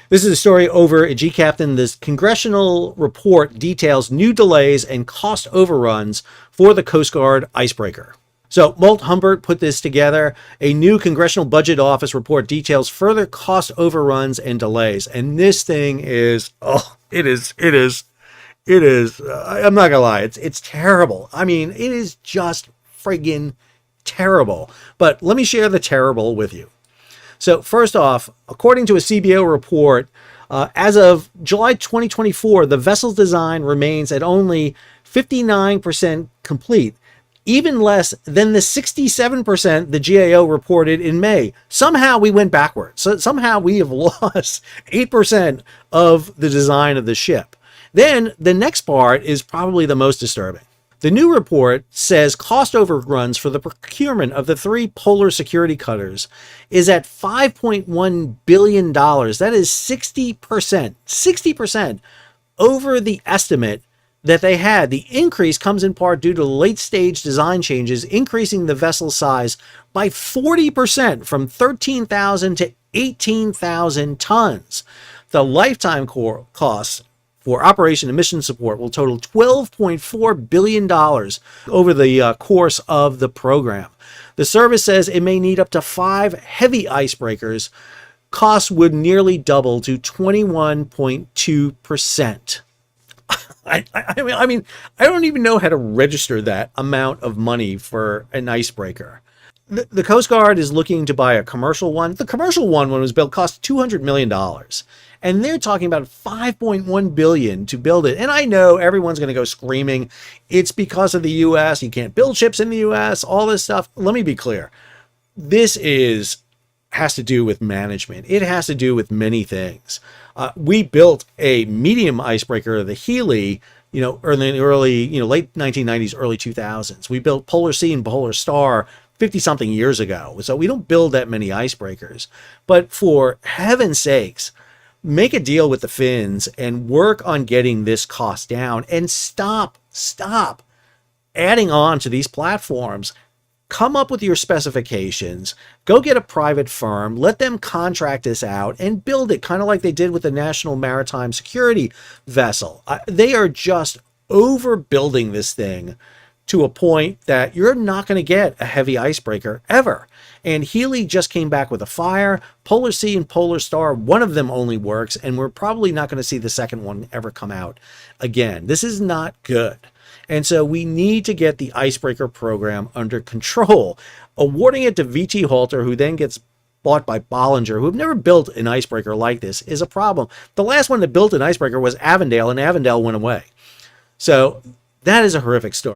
This is a story over at G Captain. This congressional report details new delays and cost overruns for the Coast Guard icebreaker. So Molt Humbert put this together. A new Congressional Budget Office report details further cost overruns and delays. And this thing is, I'm not gonna lie, it's terrible. I mean, it is just friggin' terrible. But let me share the terrible with you. So first off, according to a CBO report, as of July 2024, the vessel's design remains at only 59% complete, even less than the 67% the GAO reported in May. Somehow we went backwards. So somehow we have lost 8% of the design of the ship. Then the next part is probably the most disturbing. The new report says cost overruns for the procurement of the 3 polar security cutters is at $5.1 billion. That is 60% over the estimate that they had. The increase comes in part due to late-stage design changes, increasing the vessel size by 40% from 13,000 to 18,000 tons. The lifetime costs for operation and mission support will total $12.4 billion over the course of the program. The service says it may need up to 5 heavy icebreakers. Costs would nearly double to 21.2%. I mean, I don't even know how to register that amount of money for an icebreaker. The Coast Guard is looking to buy a commercial one. The commercial one, when it was built, cost $200 million. And they're talking about $5.1 billion to build it. And I know everyone's going to go screaming, it's because of the U.S. You can't build ships in the U.S., all this stuff. Let me be clear. This has to do with management. It has to do with many things. We built a medium icebreaker, the Healy, in the early, late 1990s, early 2000s. We built Polar Sea and Polar Star 50-something years ago. So we don't build that many icebreakers. But for heaven's sakes, make a deal with the Finns and work on getting this cost down and stop adding on to these platforms. Come up with your specifications, go get a private firm, let them contract this out and build it, kind of like they did with the National Maritime Security vessel. They are just overbuilding this thing to a point that you're not going to get a heavy icebreaker ever. And Healy just came back with a fire. Polar Sea and Polar Star, one of them only works, and we're probably not going to see the second one ever come out again. This is not good. And so we need to get the icebreaker program under control. Awarding it to VT Halter, who then gets bought by Bollinger, who have never built an icebreaker like this, is a problem. The last one that built an icebreaker was Avondale, and Avondale went away. So that is a horrific story.